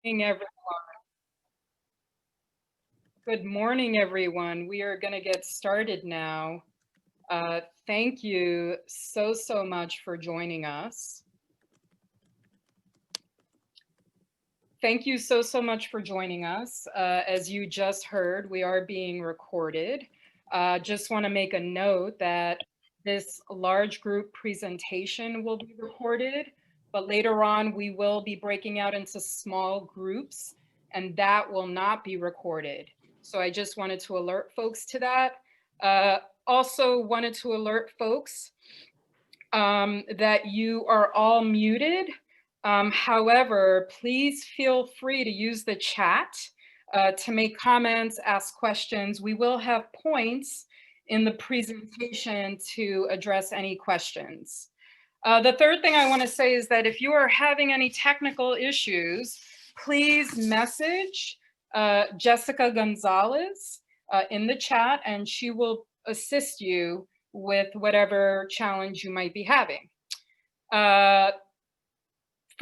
Morning, Good morning, everyone. We are going to get started now. Thank you so much for joining us. Thank you so much for joining us. As you just heard, we are being recorded. Just want to make a note that this large group presentation will be recorded, but later on we will be breaking out into small groups, and that will not be recorded. So I just wanted to alert folks to that. Also wanted to alert folks that you are all muted. However, please feel free to use the chat to make comments, ask questions. We will have points in the presentation to address any questions. The third thing I want to say is that if you are having any technical issues, please message Jessica Gonzalez in the chat, and she will assist you with whatever challenge you might be having. For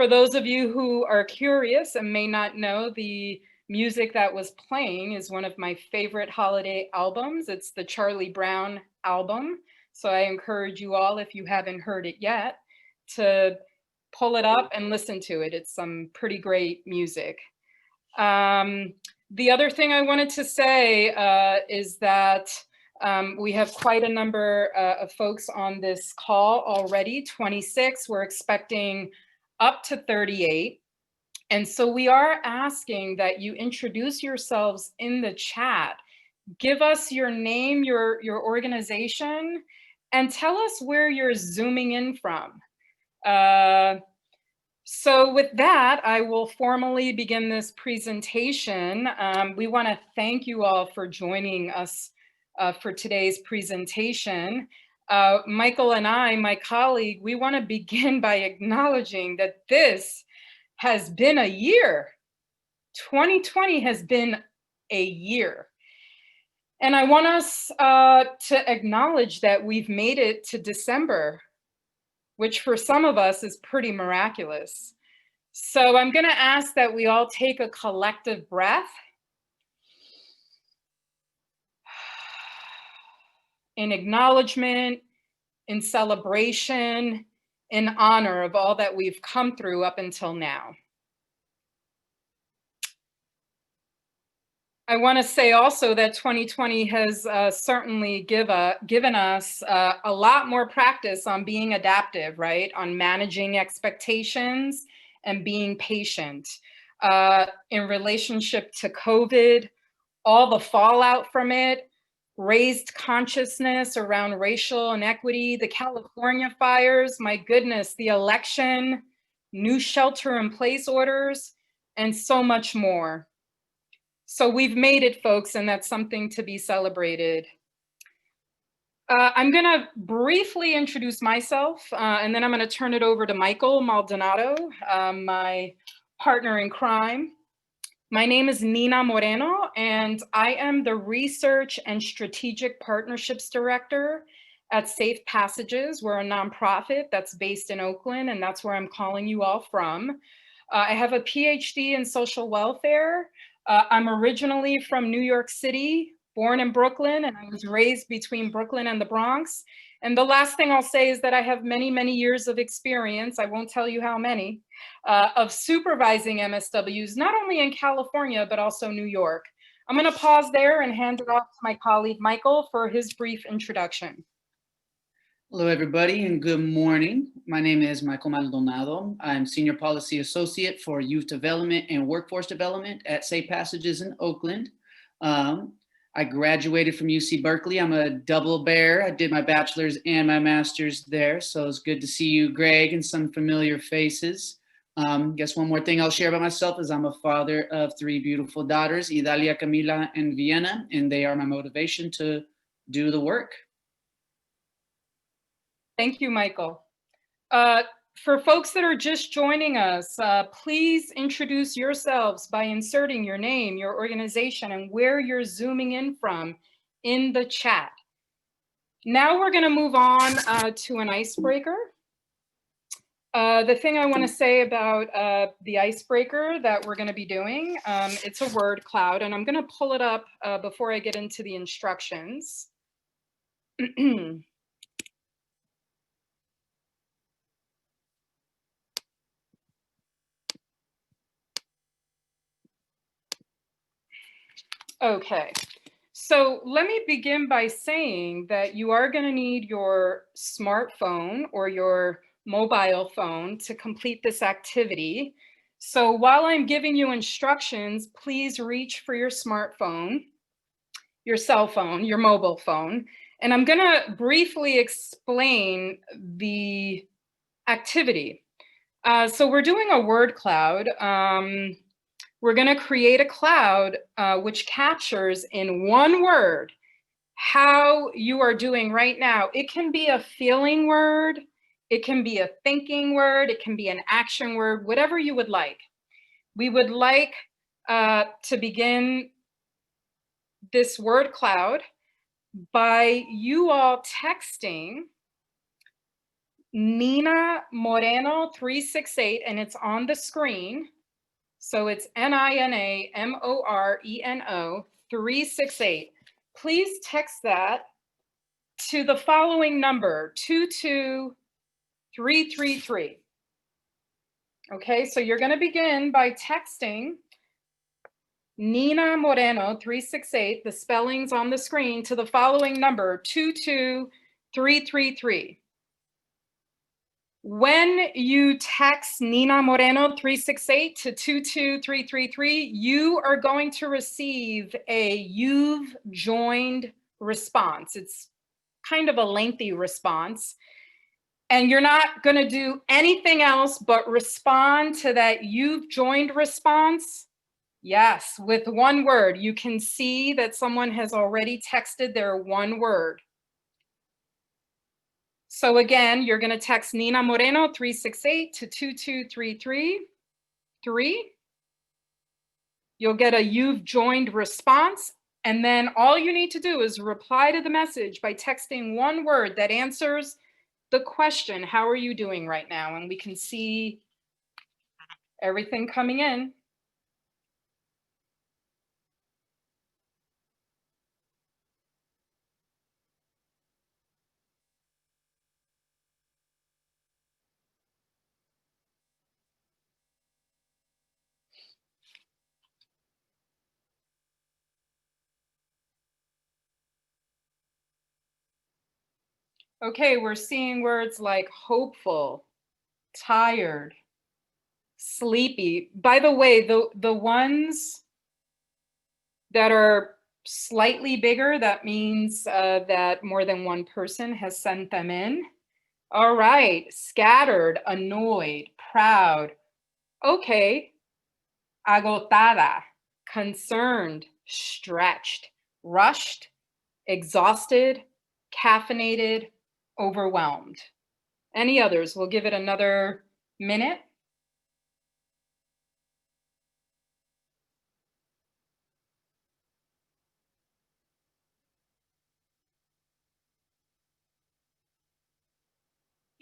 those of you who are curious and may not know, the music that was playing is one of my favorite holiday albums. It's the Charlie Brown album. So I encourage you all, if you haven't heard it yet, to pull it up and listen to it. It's some pretty great music. The other thing I wanted to say is that we have quite a number of folks on this call already, 26. We're expecting up to 38. And so we are asking that you introduce yourselves in the chat. Give us your name, your organization, and tell us where you're zooming in from. So with that, I will formally begin this presentation. We want to thank you all for joining us for today's presentation. Michael and I, my colleague, we want to begin by acknowledging that this has been a year. 2020 has been a year. And I want us to acknowledge that we've made it to December, which for some of us is pretty miraculous. So I'm going to ask that we all take a collective breath in acknowledgement, in celebration, in honor of all that we've come through up until now. I want to say also that 2020 has certainly given us a lot more practice on being adaptive, right? On managing expectations and being patient. In relationship to COVID, all the fallout from it, raised consciousness around racial inequity, the California fires, my goodness, the election, new shelter-in-place orders, and so much more. So we've made it, folks, and that's something to be celebrated. I'm going to briefly introduce myself, and then I'm going to turn it over to Michael Maldonado, my partner in crime. My name is Nina Moreno, and I am the Research and Strategic Partnerships Director at Safe Passages. We're a nonprofit that's based in Oakland, and that's where I'm calling you all from. I have a Ph.D. in social welfare. I'm originally from New York City, born in Brooklyn, and I was raised between Brooklyn and the Bronx. And the last thing I'll say is that I have many years of experience, I won't tell you how many, of supervising MSWs, not only in California, but also New York. I'm going to pause there and hand it off to my colleague, Michael, for his brief introduction. Hello, everybody, and good morning. My name is Michael Maldonado. I'm Senior Policy Associate for Youth Development and Workforce Development at Safe Passages in Oakland. I graduated from UC Berkeley. I'm a double bear. I did my bachelor's and my master's there, so it's good to see you, Greg, and some familiar faces. Guess one more thing I'll share about myself is I'm a father of 3 beautiful daughters, Idalia, Camila, and Vienna, and they are my motivation to do the work. Thank you, Michael. For folks that are just joining us, please introduce yourselves by inserting your name, your organization, and where you're zooming in from in the chat. Now we're going to move on to an icebreaker. The thing I want to say about the icebreaker that we're going to be doing, it's a word cloud, and I'm going to pull it up before I get into the instructions. Okay, so let me begin by saying that you are going to need your smartphone or your mobile phone to complete this activity. So while I'm giving you instructions, please reach for your smartphone, your cell phone, your mobile phone, and I'm going to briefly explain the activity. So we're doing a word cloud. We're going to create a cloud which captures in one word how you are doing right now. It can be a feeling word, it can be a thinking word, it can be an action word, whatever you would like. We would like to begin this word cloud by you all texting Nina Moreno 368, and it's on the screen. So it's NINAMORENO 368. Please text that to the following number, 22333. Okay, so you're going to begin by texting Nina Moreno 368, the spellings on the screen, to the following number, 22333. When you text Nina Moreno 368 to 22333, you are going to receive a "you've joined" response. It's kind of a lengthy response. And you're not going to do anything else but respond to that "you've joined" response. Yes, with one word. You can see that someone has already texted their one word. So again, you're going to text Nina Moreno 368 to 22333. You'll get a "you've joined" response. And then all you need to do is reply to the message by texting one word that answers the question, how are you doing right now? And we can see everything coming in. Okay, we're seeing words like hopeful, tired, sleepy. By the way, the ones that are slightly bigger, that means that more than one person has sent them in. All right, scattered, annoyed, proud. Okay, agotada, concerned, stretched, rushed, exhausted, caffeinated, overwhelmed. Any others? We'll give it another minute.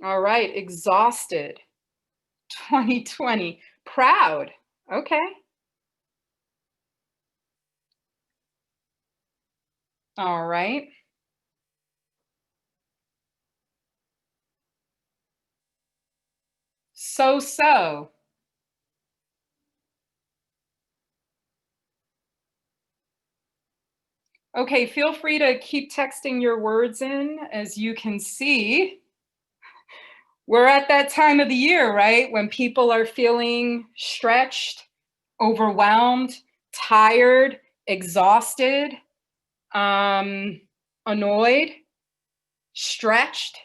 All right, exhausted, 2020, proud. Okay. All right. So. Okay, feel free to keep texting your words in. As you can see, we're at that time of the year, right? When people are feeling stretched, overwhelmed, tired, exhausted, annoyed, stretched,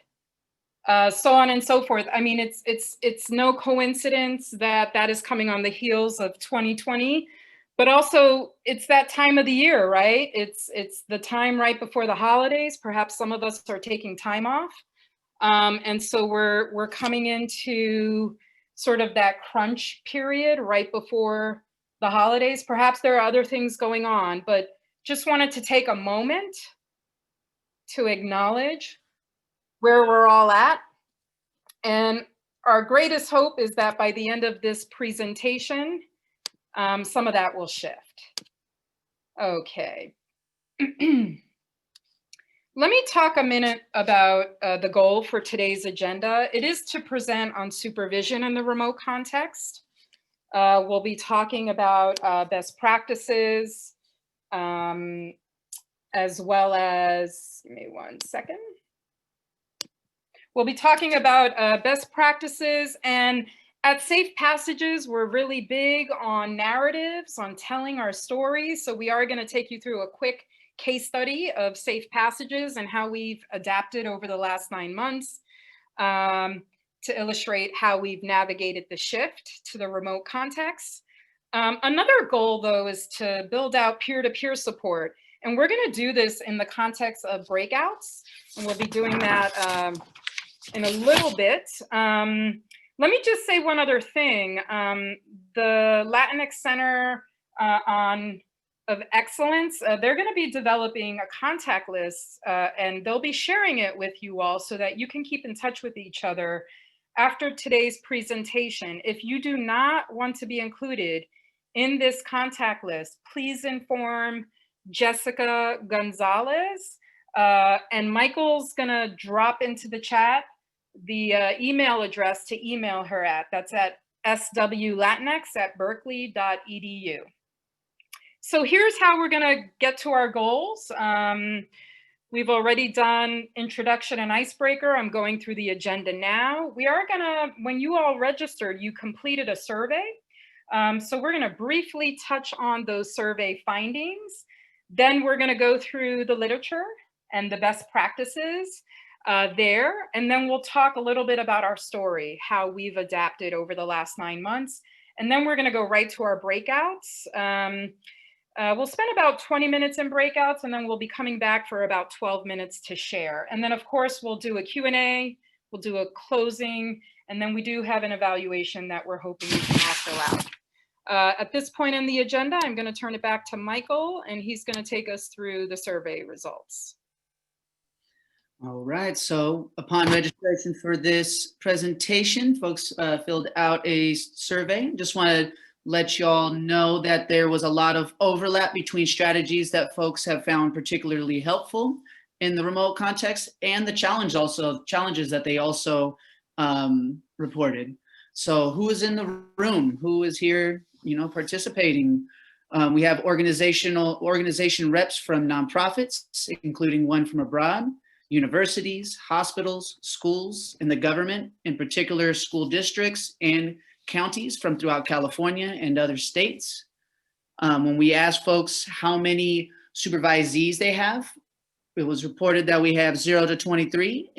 so on and so forth. I mean, it's no coincidence that that is coming on the heels of 2020, but also it's that time of the year, right? It's the time right before the holidays. Perhaps some of us are taking time off, and so we're coming into sort of that crunch period right before the holidays. Perhaps there are other things going on, but just wanted to take a moment to acknowledge where we're all at. And Our greatest hope is that by the end of this presentation, some of that will shift. Okay. Let me talk a minute about the goal for today's agenda. It is to present on supervision in the remote context. We'll be talking about best practices, as well as, give me 1 second. We'll be talking about best practices, and at Safe Passages, we're really big on narratives, on telling our stories. So we are going to take you through a quick case study of Safe Passages and how we've adapted over the last 9 months to illustrate how we've navigated the shift to the remote context. Another goal, though, is to build out peer-to-peer support. And we're going to do this in the context of breakouts. And we'll be doing that in a little bit. Let me just say one other thing. The Latinx Center of Excellence, they're going to be developing a contact list, and they'll be sharing it with you all so that you can keep in touch with each other after today's presentation. If you do not want to be included in this contact list, please inform Jessica Gonzalez, and Michael's going to drop into the chat the email address to email her at. That's at swlatinx@berkeley.edu. So here's how we're going to get to our goals. We've already done introduction and icebreaker. I'm going through the agenda now. We are going to, when you all registered, you completed a survey. So we're going to briefly touch on those survey findings. Then we're going to go through the literature and the best practices there. And then we'll talk a little bit about our story, how we've adapted over the last 9 months. And then we're going to go right to our breakouts. We'll spend about 20 minutes in breakouts, and then we'll be coming back for about 12 minutes to share. And then, of course, we'll do a Q&A, we'll do a closing, and then we do have an evaluation that we're hoping you can all fill out. At this point in the agenda, I'm going to turn it back to Michael, and he's going to take us through the survey results. All right, so upon registration for this presentation, folks filled out a survey. Just want to let y'all know that there was a lot of overlap between strategies that folks have found particularly helpful in the remote context and the challenges that they also reported. So who is in the room? Who is here, participating? We have organization reps from nonprofits, including one from abroad, universities, hospitals, schools, and the government, in particular school districts and counties from throughout California and other states. When we asked folks how many supervisees they have, it was reported that we have 0 to 23.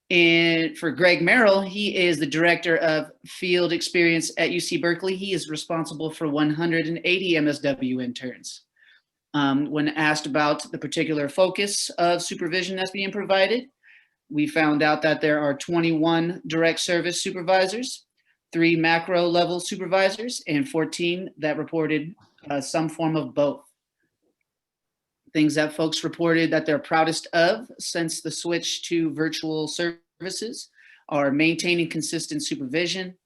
And for Greg Merrill, he is the director of field experience at UC Berkeley. He is responsible for 180 MSW interns. When asked about the particular focus of supervision that's being provided, we found out that there are 21 direct service supervisors, 3 macro level supervisors, and 14 that reported some form of both. Things that folks reported that they're proudest of since the switch to virtual services are maintaining consistent supervision,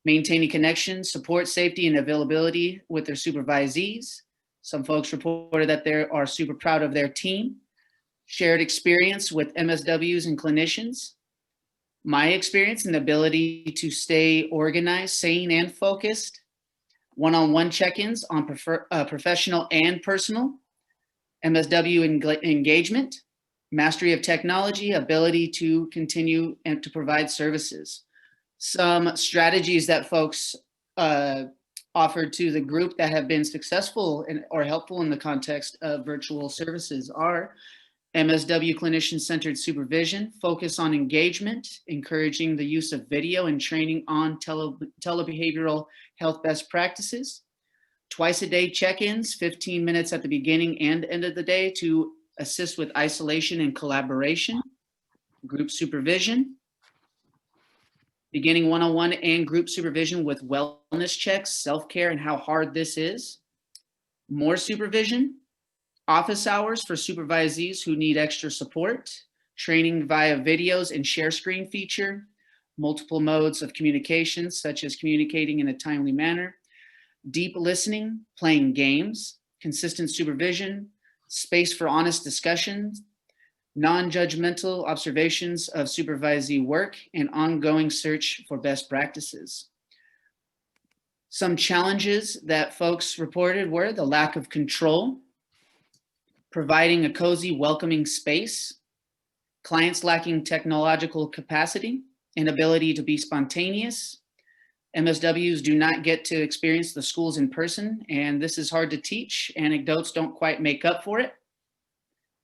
maintaining connection, support, safety, and availability with their supervisees. Some folks reported that they are super proud of their team, shared experience with MSWs and clinicians, my experience and the ability to stay organized, sane, and focused, one-on-one check-ins on professional and personal, MSW engagement, mastery of technology, ability to continue and to provide services. Some strategies that folks offered to the group that have been successful or helpful in the context of virtual services are MSW clinician-centered supervision, focus on engagement, encouraging the use of video and training on telebehavioral health best practices, twice-a-day check-ins, 15 minutes at the beginning and end of the day to assist with isolation and collaboration, group supervision, beginning one-on-one and group supervision with wellness checks, self-care, and how hard this is, more supervision, office hours for supervisees who need extra support, training via videos and share screen feature, multiple modes of communication, such as communicating in a timely manner, deep listening, playing games, consistent supervision, space for honest discussions, non-judgmental observations of supervisee work, and ongoing search for best practices. Some challenges that folks reported were the lack of control, providing a cozy, welcoming space, clients lacking technological capacity, inability to be spontaneous. MSWs do not get to experience the schools in person, and this is hard to teach. Anecdotes don't quite make up for it.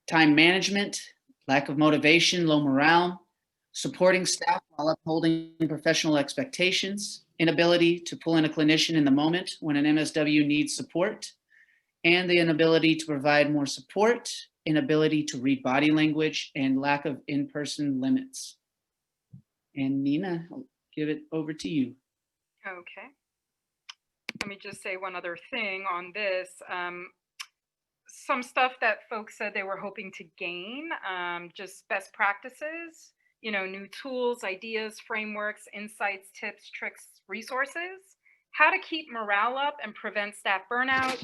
Time management, lack of motivation, low morale, supporting staff while upholding professional expectations, inability to pull in a clinician in the moment when an MSW needs support, and the inability to provide more support, inability to read body language, and lack of in-person limits. And Nina, I'll give it over to you. Okay. Let me just say one other thing on this. Some stuff that folks said they were hoping to gain, just best practices, new tools, ideas, frameworks, insights, tips, tricks, resources, how to keep morale up and prevent staff burnout,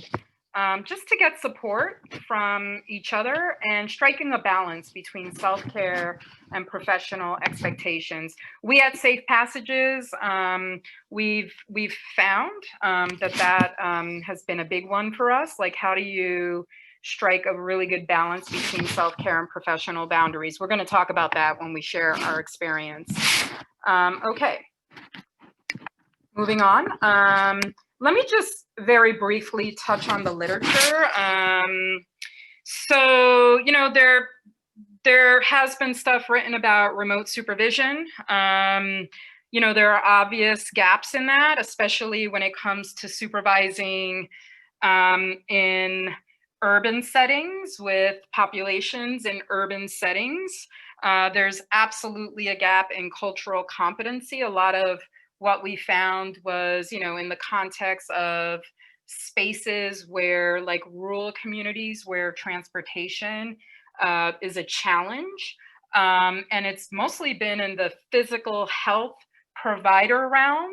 just to get support from each other and striking a balance between self-care and professional expectations. We at Safe Passages, we've found that has been a big one for us. Like, how do you strike a really good balance between self-care and professional boundaries? We're going to talk about that when we share our experience. Okay, moving on. Let me just very briefly touch on the literature. So, there has been stuff written about remote supervision. There are obvious gaps in that, especially when it comes to supervising in urban settings with populations in urban settings. There's absolutely a gap in cultural competency. A lot of what we found was, in the context of spaces where, like, rural communities where transportation is a challenge. And it's mostly been in the physical health provider realm.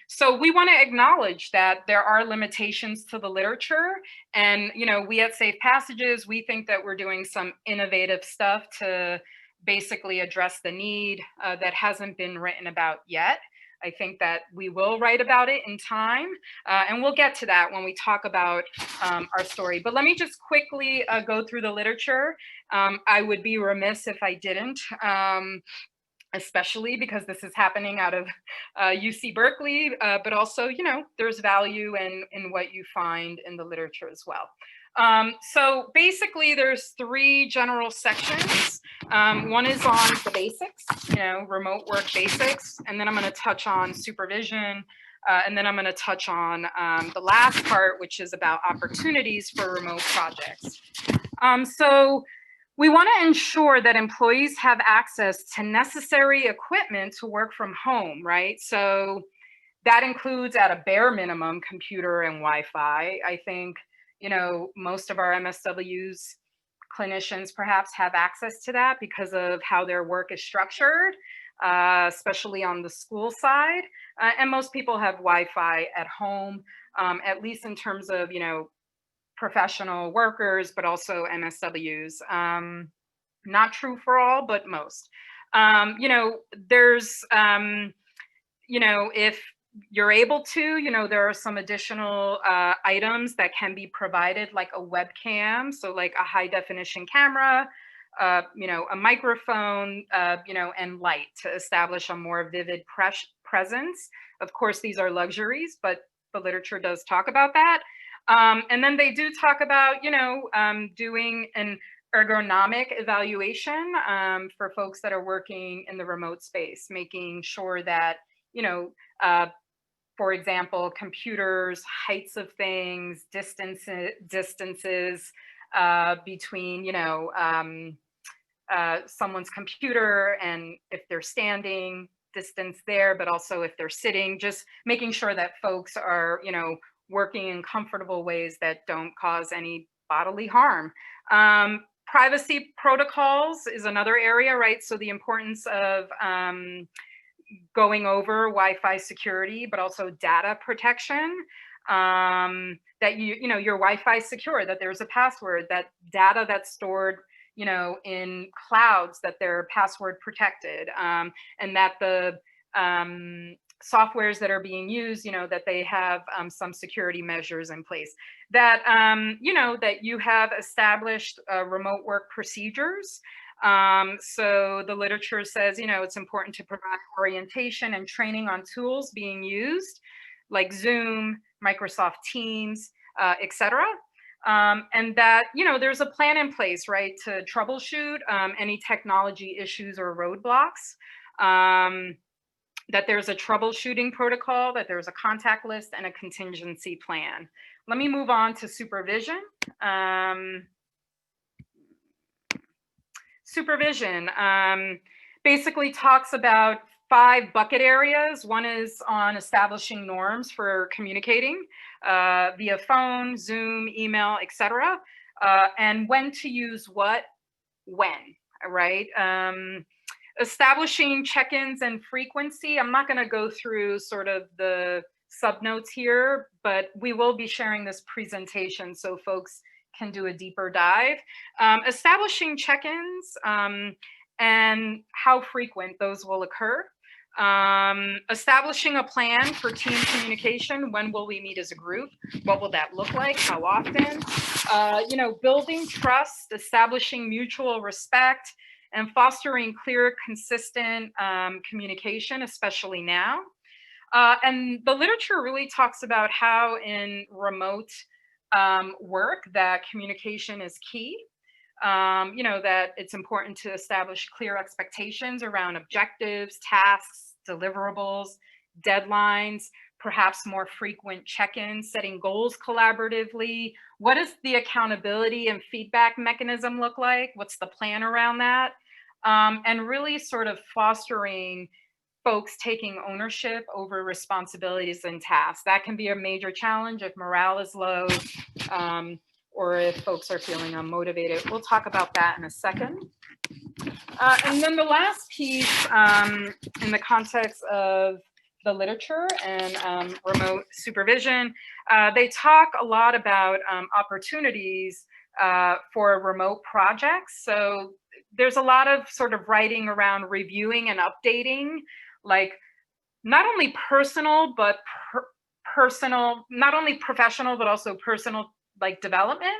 So we want to acknowledge that there are limitations to the literature. And, we at Safe Passages, we think that we're doing some innovative stuff to basically address the need that hasn't been written about yet. I think that we will write about it in time, and we'll get to that when we talk about our story. But let me just quickly go through the literature. I would be remiss if I didn't, especially because this is happening out of UC Berkeley, but also, there's value in what you find in the literature as well. So basically, there's three general sections. One is on the basics, remote work basics, and then I'm going to touch on supervision, and then I'm going to touch on the last part, which is about opportunities for remote projects. So we want to ensure that employees have access to necessary equipment to work from home, right? So that includes, at a bare minimum, computer and Wi-Fi. I think most of our MSWs, clinicians perhaps, have access to that because of how their work is structured, especially on the school side. And most people have Wi-Fi at home, at least in terms of, professional workers, but also MSWs. Not true for all, but most. There's, if you're able to, there are some additional items that can be provided, like a webcam, so like a high definition camera, a microphone, and light to establish a more vivid presence. Of course, these are luxuries, but the literature does talk about that. And then they do talk about, doing an ergonomic evaluation for folks that are working in the remote space, making sure that, for example, computers, heights of things, distances between, someone's computer, and if they're standing, distance there, but also if they're sitting, just making sure that folks are, working in comfortable ways that don't cause any bodily harm. Privacy protocols is another area, right? So the importance of going over Wi-Fi security, but also data protection. That your Wi-Fi is secure, that there's a password, that data that's stored, in clouds, that they're password protected, and that the softwares that are being used, that they have some security measures in place. That that you have established remote work procedures. So the literature says, it's important to provide orientation and training on tools being used, like Zoom, Microsoft Teams, etc. And that, there's a plan in place, right, to troubleshoot any technology issues or roadblocks. That there's a troubleshooting protocol, that there's a contact list and a contingency plan. Let me move on to supervision. Supervision basically talks about 5 bucket areas. One is on establishing norms for communicating via phone, Zoom, email, etc. And when to use what, when, right? Establishing check-ins and frequency. I'm not going to go through sort of the subnotes here, but we will be sharing this presentation so folks can do a deeper dive. Establishing check-ins and how frequent those will occur. Establishing a plan for team communication. When will we meet as a group? What will that look like? How often? Building trust, establishing mutual respect, and fostering clear, consistent communication, especially now. And the literature really talks about how in remote work that communication is key. That it's important to establish clear expectations around objectives, tasks, deliverables, deadlines, perhaps more frequent check-ins, setting goals collaboratively. What does the accountability and feedback mechanism look like? What's the plan around that? And really sort of fostering folks taking ownership over responsibilities and tasks. That can be a major challenge if morale is low, or if folks are feeling unmotivated. We'll talk about that in a second. And then the last piece in the context of the literature and remote supervision, they talk a lot about opportunities for remote projects. So there's a lot of sort of writing around reviewing and updating, like not only personal, but not only professional, but also personal, like development,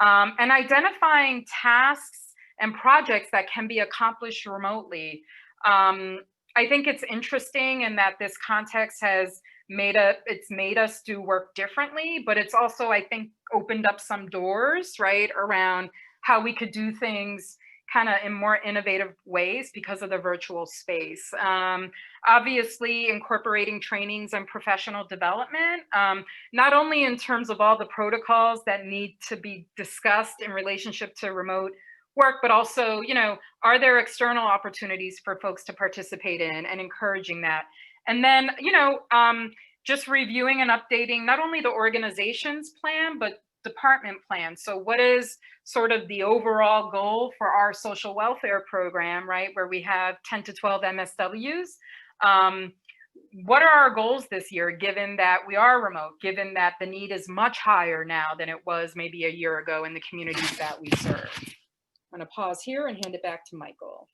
and identifying tasks and projects that can be accomplished remotely. I think it's interesting in that this context has made us do work differently, but it's also, I think, opened up some doors, right, around how we could do things kind of in more innovative ways because of the virtual space. Obviously, incorporating trainings and professional development, not only in terms of all the protocols that need to be discussed in relationship to remote work, but also, are there external opportunities for folks to participate in, and encouraging that. And then, just reviewing and updating not only the organization's plan, but department plan. So what is sort of the overall goal for our social welfare program, right, where we have 10 to 12 MSWs? What are our goals this year, given that we are remote, given that the need is much higher now than it was maybe a year ago in the communities that we serve? I'm going to pause here and hand it back to Michael.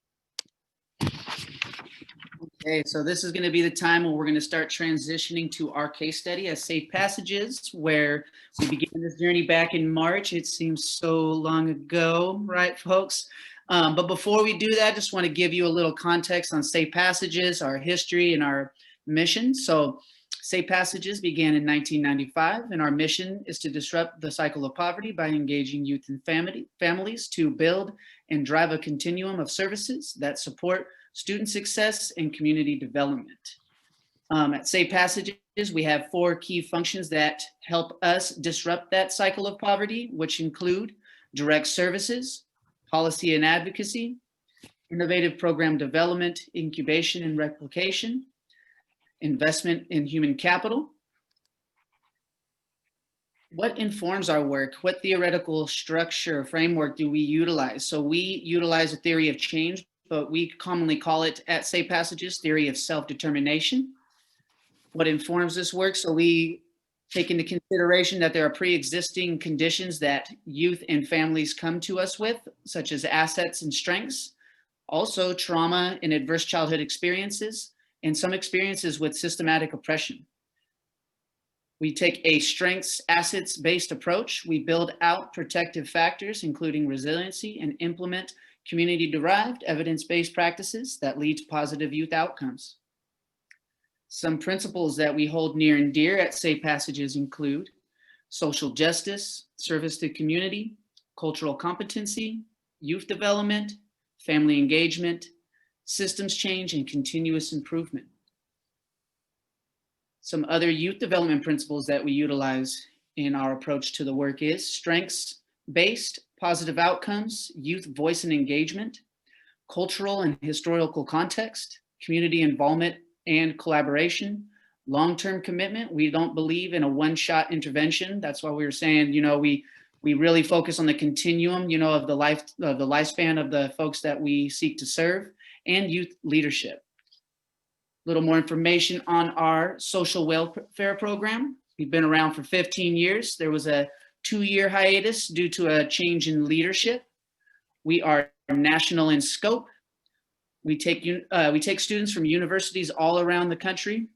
Okay, so this is going to be the time where we're going to start transitioning to our case study as Safe Passages, where we began this journey back in March. It seems so long ago, right, folks? But before we do that, just want to give you a little context on Safe Passages, our history, and our mission. So Safe Passages began in 1995, and our mission is to disrupt the cycle of poverty by engaging youth and families to build and drive a continuum of services that support student success and community development. At Safe Passages, we have 4 key functions that help us disrupt that cycle of poverty, which include direct services, policy and advocacy, innovative program development, incubation and replication, investment in human capital. What informs our work? What theoretical structure, framework do we utilize? So we utilize a theory of change but we commonly call it at Safe Passages theory of self-determination. What informs this work? So we take into consideration that there are pre-existing conditions that youth and families come to us with, such as assets and strengths, also trauma and adverse childhood experiences, and some experiences with systematic oppression. We take a strengths assets based approach. We build out protective factors, including resiliency, and implement community derived evidence-based practices that lead to positive youth outcomes. Some principles that we hold near and dear at Safe Passages include social justice, service to community, cultural competency, youth development, family engagement, systems change, and continuous improvement. Some other youth development principles that we utilize in our approach to the work is strengths-based positive outcomes, youth voice and engagement, cultural and historical context, community involvement and collaboration, long-term commitment. We don't believe in a one-shot intervention. That's why we were saying, we really focus on the continuum, of the lifespan of the folks that we seek to serve, and youth leadership. A little more information on our social welfare program. We've been around for 15 years. There was a 2-year hiatus due to a change in leadership. We are national in scope. We take students from universities all around the country.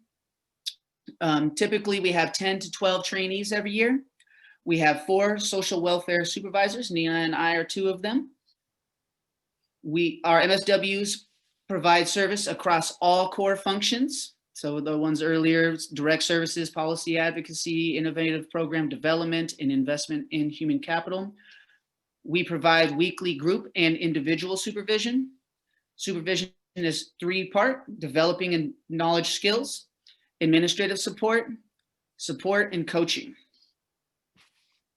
Typically, we have 10 to 12 trainees every year. We have 4 social welfare supervisors. Nina and I are 2 of them. Our MSWs provide service across all core functions. So the ones earlier, direct services, policy advocacy, innovative program development, and investment in human capital. We provide weekly group and individual supervision. Supervision is 3-part: developing and knowledge skills, administrative support, and coaching.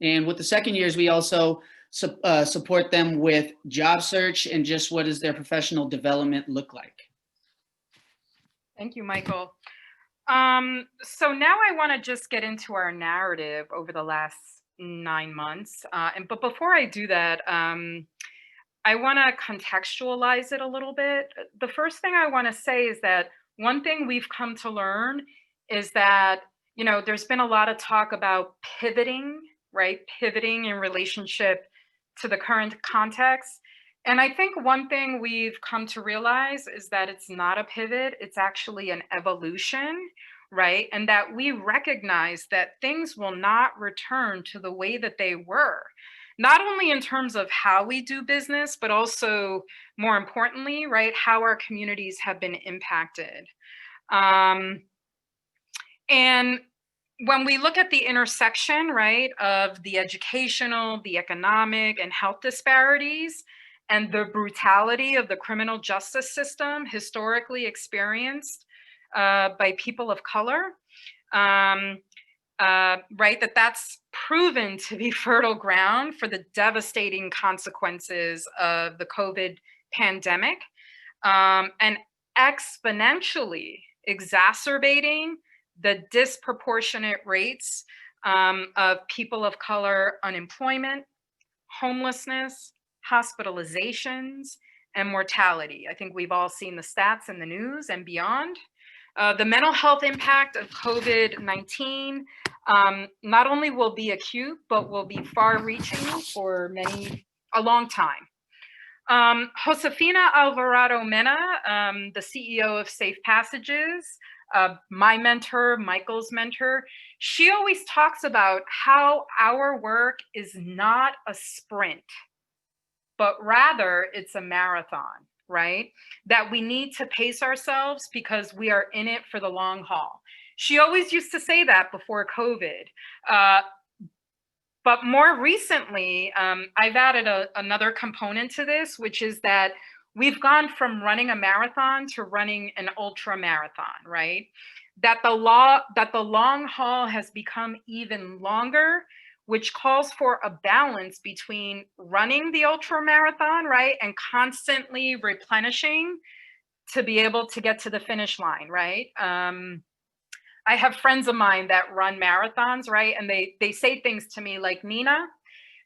And with the second years, we also support them with job search and just what does their professional development look like. Thank you, Michael. So now I want to just get into our narrative over the last 9 months. But before I do that, I want to contextualize it a little bit. The first thing I want to say is that one thing we've come to learn is that, there's been a lot of talk about pivoting, right? Pivoting in relationship to the current context. And I think one thing we've come to realize is that it's not a pivot, it's actually an evolution, right? And that we recognize that things will not return to the way that they were, not only in terms of how we do business, but also more importantly, right, how our communities have been impacted. And when we look at the intersection, right, of the educational, the economic, and health disparities, and the brutality of the criminal justice system historically experienced by people of color, right, that's proven to be fertile ground for the devastating consequences of the COVID pandemic, and exponentially exacerbating the disproportionate rates of people of color unemployment, homelessness, hospitalizations, and mortality. I think we've all seen the stats in the news and beyond. The mental health impact of COVID-19 not only will be acute, but will be far-reaching for a long time. Josefina Alvarado Mena, the CEO of Safe Passages, my mentor, Michael's mentor, she always talks about how our work is not a sprint, but rather it's a marathon, right? That we need to pace ourselves because we are in it for the long haul. She always used to say that before COVID. But more recently, I've added another component to this, which is that we've gone from running a marathon to running an ultra marathon, right? That the long haul has become even longer, which calls for a balance between running the ultra marathon, right, and constantly replenishing to be able to get to the finish line, right? I have friends of mine that run marathons, right? And they say things to me like, Nina,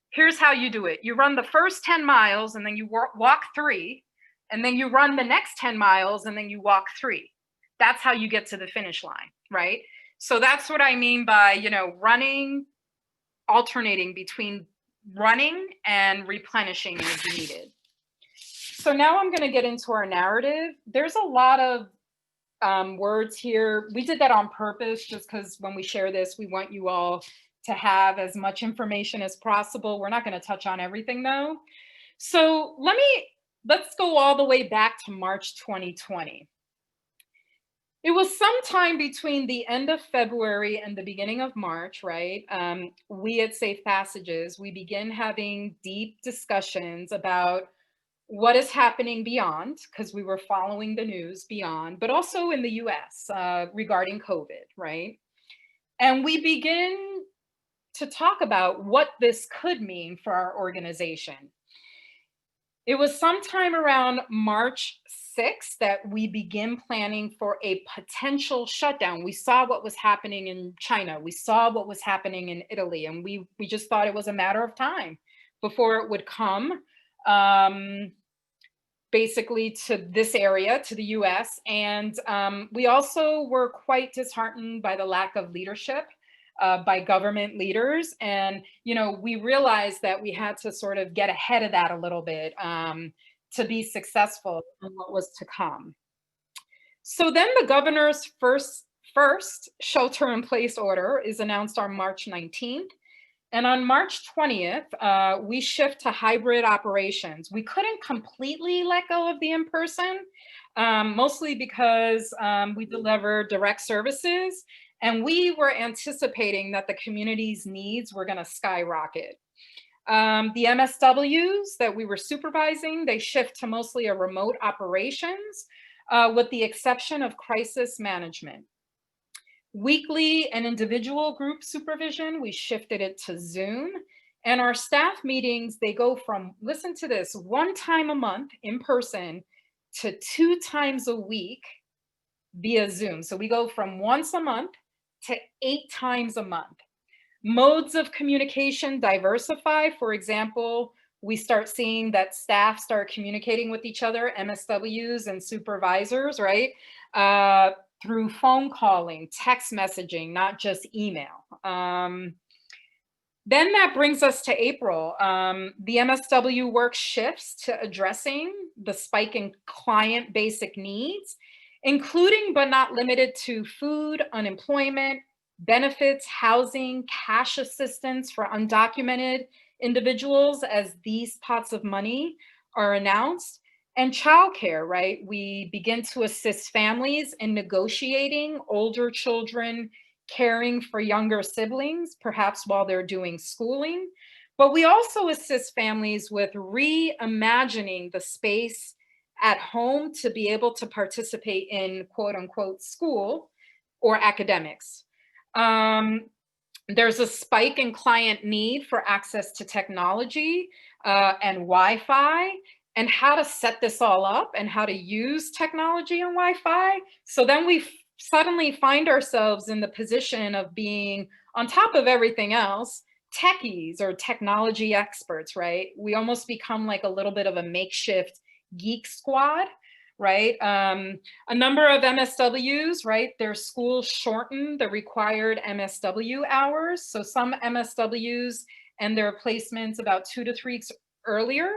here's how you do it. You run the first 10 miles and then you walk 3, and then you run the next 10 miles, and then you walk 3. That's how you get to the finish line, right? So that's what I mean by, running, alternating between running and replenishing as needed. So now I'm going to get into our narrative. There's a lot of words here. We did that on purpose just because when we share this, we want you all to have as much information as possible. We're not going to touch on everything though. So let's go all the way back to March 2020. It was sometime between the end of February and the beginning of March, right? We at Safe Passages, we begin having deep discussions about what is happening beyond, because we were following the news beyond, but also in the US regarding COVID, right? And we begin to talk about what this could mean for our organization. It was sometime around March 6th that we begin planning for a potential shutdown. We saw what was happening in China. We saw what was happening in Italy, and we just thought it was a matter of time before it would come basically to this area, to the US. And we also were quite disheartened by the lack of leadership by government leaders. And, we realized that we had to sort of get ahead of that a little bit to be successful in what was to come. So then the governor's first shelter in place order is announced on March 19th. And on March 20th, we shift to hybrid operations. We couldn't completely let go of the in-person, mostly because we deliver direct services. And we were anticipating that the community's needs were going to skyrocket. The MSWs that we were supervising, they shift to mostly a remote operations with the exception of crisis management. Weekly and individual group supervision, we shifted it to Zoom. And our staff meetings, they go from, listen to this, 1 time a month in person to 2 times a week via Zoom. So we go from once a month to 8 times a month. Modes of communication diversify. For example, we start seeing that staff start communicating with each other, MSWs and supervisors, right? Through phone calling, text messaging, not just email. Then that brings us to April. The MSW work shifts to addressing the spike in client basic needs, including but not limited to food, unemployment, benefits, housing, cash assistance for undocumented individuals as these pots of money are announced. And childcare, right? We begin to assist families in negotiating older children, caring for younger siblings, perhaps while they're doing schooling. But we also assist families with reimagining the space at home to be able to participate in quote unquote school or academics. There's a spike in client need for access to technology and Wi-Fi, and how to set this all up and how to use technology and Wi-Fi. So then we suddenly find ourselves in the position of being, on top of everything else, techies or technology experts, right? We almost become like a little bit of a makeshift geek squad, right? A number of MSWs, right? Their schools shorten the required MSW hours. So some MSWs end their placements about 2 to 3 weeks earlier.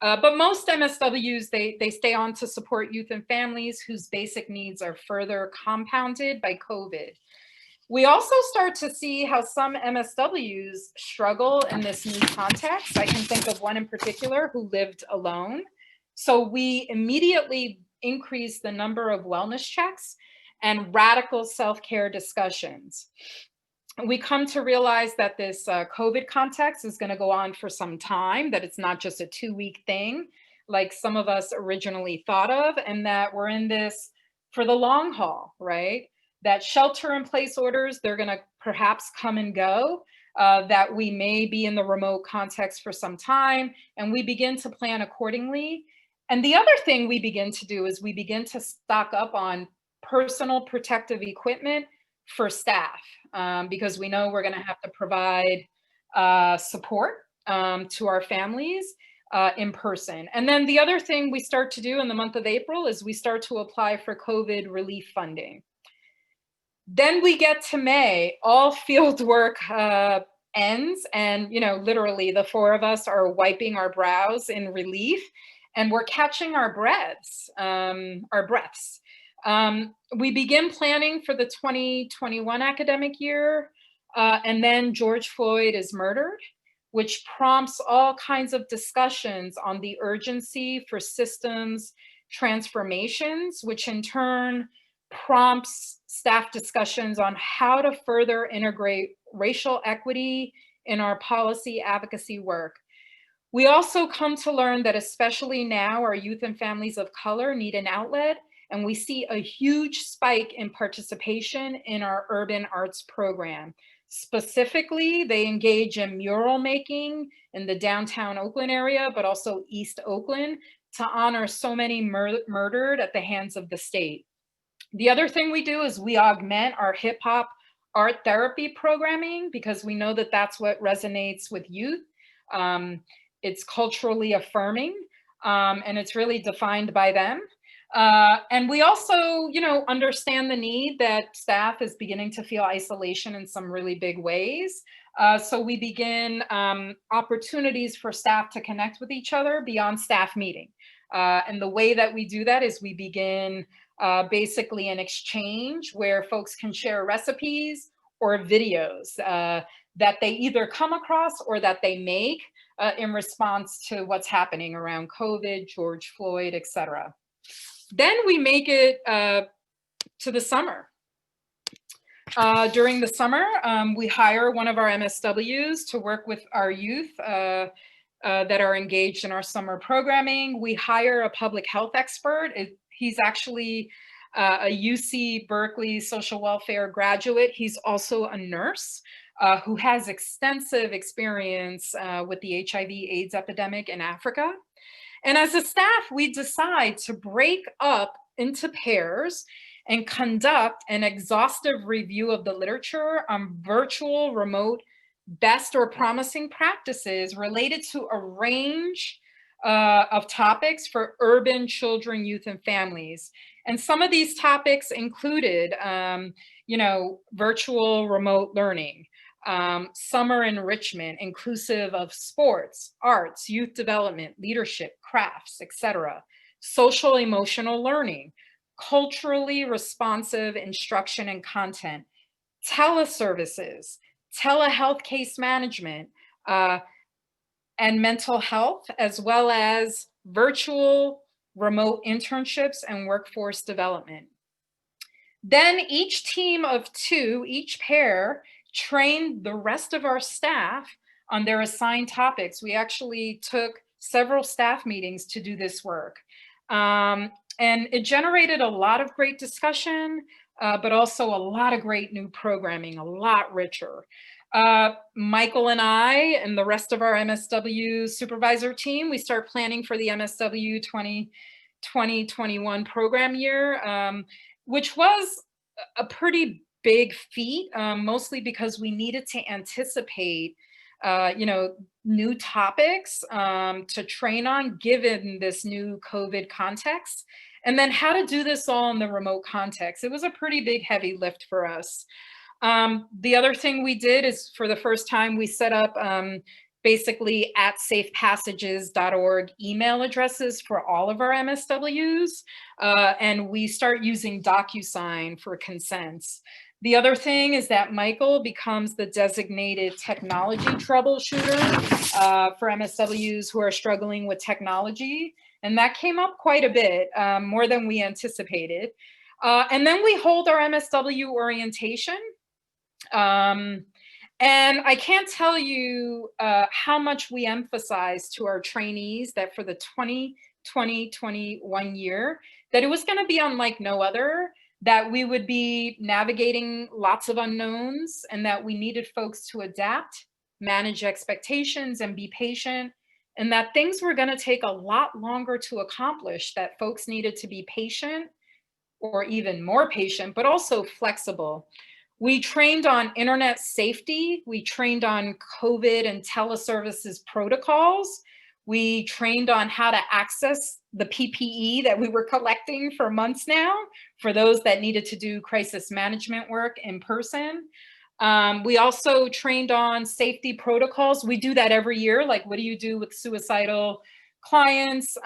But most MSWs, they stay on to support youth and families whose basic needs are further compounded by COVID. We also start to see how some MSWs struggle in this new context. I can think of one in particular who lived alone. So we immediately increased the number of wellness checks and radical self-care discussions. We come to realize that this COVID context is going to go on for some time, that it's not just a 2-week thing like some of us originally thought of, and that we're in this for the long haul, right? That shelter in place orders, they're going to perhaps come and go, that we may be in the remote context for some time, and we begin to plan accordingly. And the other thing we begin to do is we begin to stock up on personal protective equipment for staff, because we know we're going to have to provide support to our families. in person. And then the other thing we start to do in the month of April is we start to apply for COVID relief funding. Then we get to May, all field work ends, and literally the four of us are wiping our brows in relief, and we're catching our breaths. We begin planning for the 2021 academic year, and then George Floyd is murdered, which prompts all kinds of discussions on the urgency for systems transformations, which in turn prompts staff discussions on how to further integrate racial equity in our policy advocacy work. We also come to learn that especially now, our youth and families of color need an outlet, and we see a huge spike in participation in our urban arts program. Specifically, they engage in mural making in the downtown Oakland area, but also East Oakland, to honor so many murdered at the hands of the state. The other thing we do is we augment our hip hop art therapy programming, because we know that that's what resonates with youth. It's culturally affirming, and it's really defined by them. And we also, understand the need that staff is beginning to feel isolation in some really big ways. So we begin opportunities for staff to connect with each other beyond staff meeting. And the way that we do that is we begin basically an exchange where folks can share recipes or videos that they either come across or that they make in response to what's happening around COVID, George Floyd, etc. Then we make it to the summer. During the summer, we hire one of our MSWs to work with our youth that are engaged in our summer programming. We hire a public health expert. He's actually a UC Berkeley social welfare graduate. He's also a nurse who has extensive experience with the HIV/AIDS epidemic in Africa. And as a staff, we decide to break up into pairs and conduct an exhaustive review of the literature on virtual, remote, best or promising practices related to a range of topics for urban children, youth, and families. And some of these topics included, virtual remote learning, summer enrichment, inclusive of sports, arts, youth development, leadership, crafts, etc., social emotional learning, culturally responsive instruction and content, teleservices, telehealth case management, and mental health, as well as virtual remote internships and workforce development. Then each team of two, each pair, trained the rest of our staff on their assigned topics. We actually took several staff meetings to do this work. And it generated a lot of great discussion, but also a lot of great new programming, a lot richer. Michael and I and the rest of our MSW supervisor team, we start planning for the MSW 2020-21 program year, which was a pretty big feat, mostly because we needed to anticipate, new topics to train on given this new COVID context, and then how to do this all in the remote context. It was a pretty big, heavy lift for us. The other thing we did is, for the first time, we set up basically @safepassages.org email addresses for all of our MSWs, and we start using DocuSign for consents. The other thing is that Michael becomes the designated technology troubleshooter for MSWs who are struggling with technology, and that came up quite a bit, more than we anticipated. And then we hold our MSW orientation. And I can't tell you how much we emphasize to our trainees that for the 2020-21 year, that it was going to be unlike no other, that we would be navigating lots of unknowns, and that we needed folks to adapt, manage expectations, and be patient, and that things were going to take a lot longer to accomplish, that folks needed to be patient, or even more patient, but also flexible. We trained on internet safety. We trained on COVID and teleservices protocols. We trained on how to access the PPE that we were collecting for months now for those that needed to do crisis management work in person. We also trained on safety protocols. We do that every year. Like, what do you do with suicidal clients,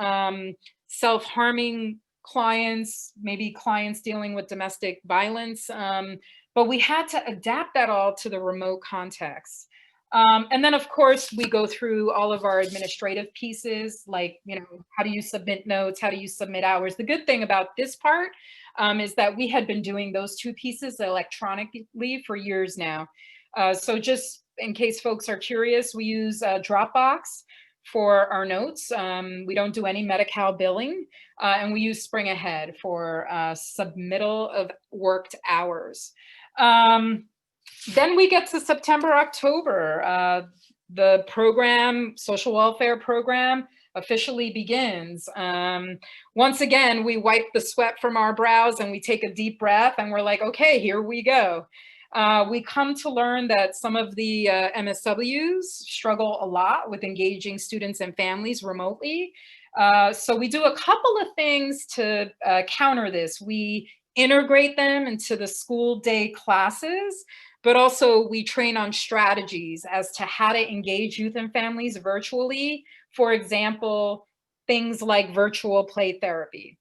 self-harming clients, maybe clients dealing with domestic violence? But we had to adapt that all to the remote context. And then, of course, we go through all of our administrative pieces, like, how do you submit notes? How do you submit hours? The good thing about this part is that we had been doing those two pieces electronically for years now. So just in case folks are curious, we use Dropbox for our notes. We don't do any Medi-Cal billing, and we use Spring Ahead for submittal of worked hours. Then we get to September, October. The program, social welfare program, officially begins. Once again, we wipe the sweat from our brows and we take a deep breath and we're like, okay, here we go. We come to learn that some of the MSWs struggle a lot with engaging students and families remotely. So we do a couple of things to counter this. We integrate them into the school day classes, but also we train on strategies as to how to engage youth and families virtually. For example, things like virtual play therapy.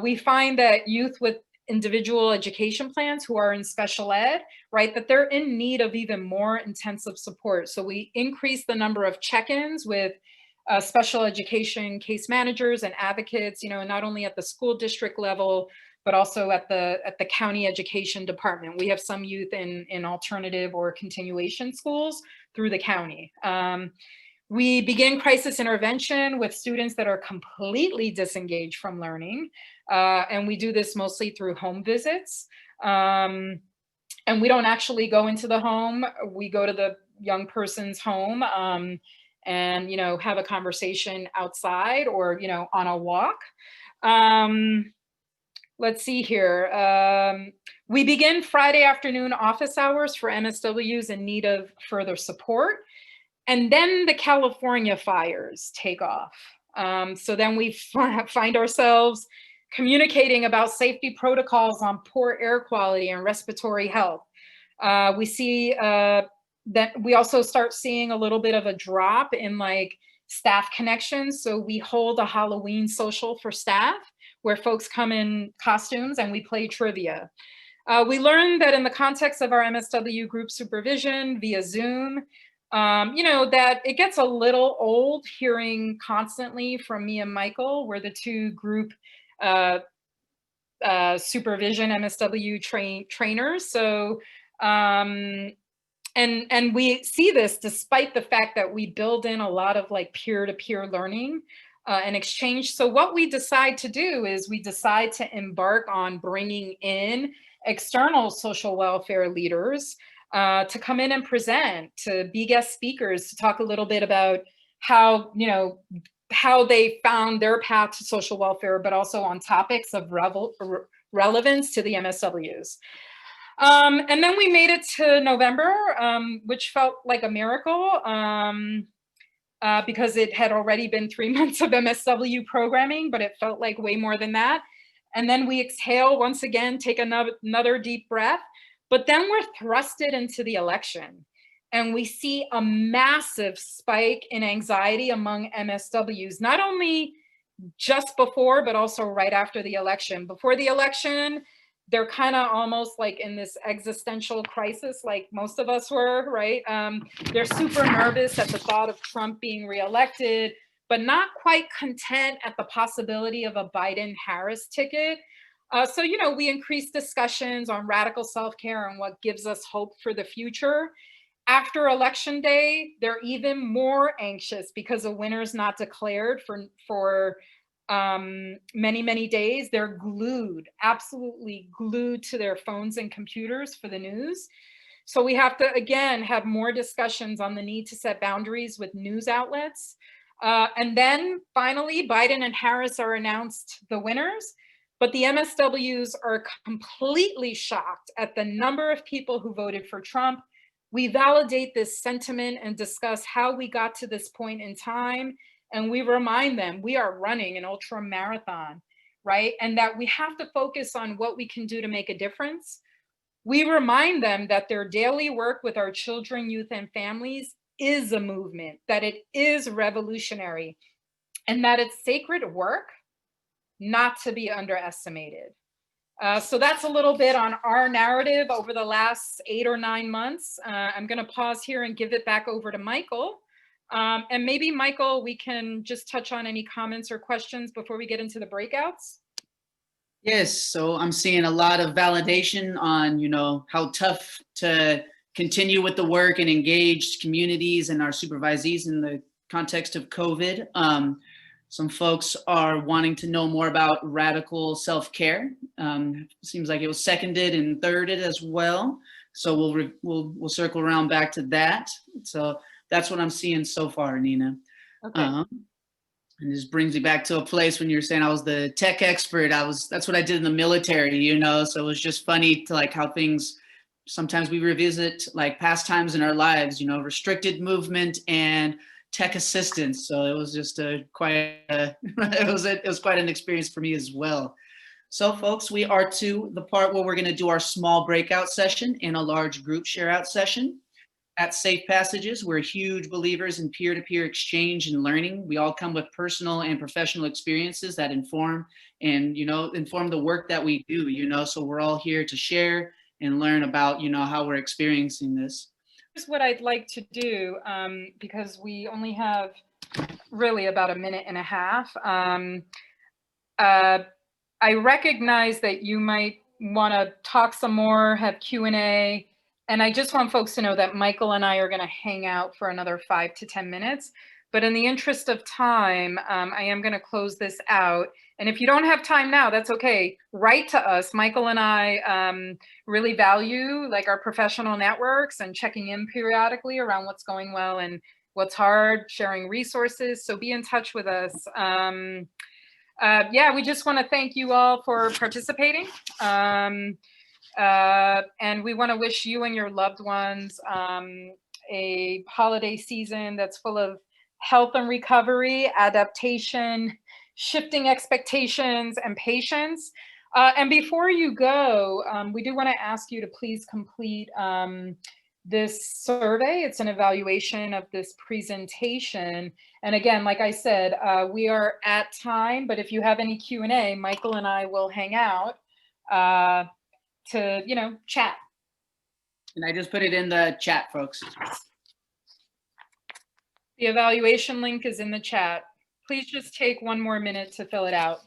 We find that youth with individual education plans who are in special ed, right, that they're in need of even more intensive support. So we increase the number of check-ins with special education case managers and advocates, not only at the school district level, but also at the county education department. We have some youth in alternative or continuation schools through the county. We begin crisis intervention with students that are completely disengaged from learning. And we do this mostly through home visits. And we don't actually go into the home. We go to the young person's home and, have a conversation outside or, on a walk. Let's see here. We begin Friday afternoon office hours for MSWs in need of further support. And then the California fires take off. So then we find ourselves communicating about safety protocols on poor air quality and respiratory health. We see that we also start seeing a little bit of a drop in staff connections. So we hold a Halloween social for staff where folks come in costumes and we play trivia. We learned that in the context of our MSW group supervision via Zoom, that it gets a little old hearing constantly from me and Michael. We're the two group supervision MSW trainers. So, and we see this despite the fact that we build in a lot of peer-to-peer learning and exchange. So what we decide to do is we decide to embark on bringing in external social welfare leaders to come in and present, to be guest speakers, to talk a little bit about how, how they found their path to social welfare, but also on topics of relevance to the MSWs. And then we made it to November, which felt like a miracle because it had already been 3 months of MSW programming, but it felt like way more than that. And then we exhale once again, take another deep breath, but then we're thrusted into the election. And we see a massive spike in anxiety among MSWs, not only just before, but also right after the election. Before the election, they're kind of almost like in this existential crisis, like most of us were, right? They're super nervous at the thought of Trump being reelected, but not quite content at the possibility of a Biden-Harris ticket. So, we increased discussions on radical self-care and what gives us hope for the future. After election day, they're even more anxious because a winner's not declared for many, many days. They're glued, absolutely glued to their phones and computers for the news. So we have to, again, have more discussions on the need to set boundaries with news outlets. And then finally, Biden and Harris are announced the winners, but the MSWs are completely shocked at the number of people who voted for Trump. We validate this sentiment and discuss how we got to this point in time and we remind them we are running an ultra marathon, right? And that we have to focus on what we can do to make a difference. We remind them that their daily work with our children, youth, and families is a movement, that it is revolutionary, and that it's sacred work not to be underestimated. So that's a little bit on our narrative over the last 8 or 9 months. I'm going to pause here and give it back over to Michael. And maybe, Michael, we can just touch on any comments or questions before we get into the breakouts. Yes, so I'm seeing a lot of validation on, how tough to continue with the work and engage communities and our supervisees in the context of COVID. Some folks are wanting to know more about radical self-care. Seems like it was seconded and thirded as well. So we'll circle around back to that. So that's what I'm seeing so far, Nina. Okay. And this brings me back to a place when you were saying I was the tech expert. That's what I did in the military, so it was just funny to like how things, sometimes we revisit like past times in our lives, restricted movement and tech assistance. So it was just it was quite an experience for me as well. So folks, we are to the part where we're going to do our small breakout session and a large group share out session. At Safe Passages, we're huge believers in peer-to-peer exchange and learning. We all come with personal and professional experiences that inform the work that we do, so we're all here to share and learn about, how we're experiencing this. Here's what I'd like to do, because we only have really about a minute and a half. I recognize that you might want to talk some more, have Q&A, and I just want folks to know that Michael and I are going to hang out for another 5 to 10 minutes. But in the interest of time, I am going to close this out. And if you don't have time now, that's okay. Write to us. Michael and I really value like our professional networks and checking in periodically around what's going well and what's hard, sharing resources. So be in touch with us. Yeah, we just want to thank you all for participating. And we want to wish you and your loved ones a holiday season that's full of health and recovery, adaptation, shifting expectations, and patience. And before you go, we do want to ask you to please complete this survey. It's an evaluation of this presentation. And again, like I said, we are at time, but if you have any Q&A, Michael and I will hang out to, chat. And I just put it in the chat, folks. The evaluation link is in the chat. Please just take 1 more minute to fill it out.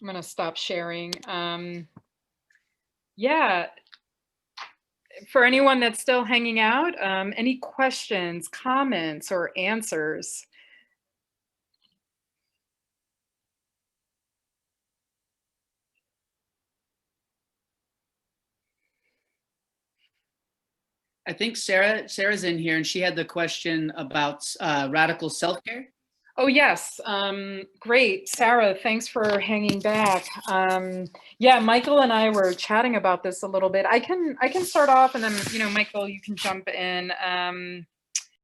I'm going to stop sharing. Yeah, for anyone that's still hanging out, any questions, comments, or answers? I think Sarah's in here and she had the question about radical self-care. Oh, yes. Great. Sarah, thanks for hanging back. Yeah, Michael and I were chatting about this a little bit. I can start off and then, Michael, you can jump in.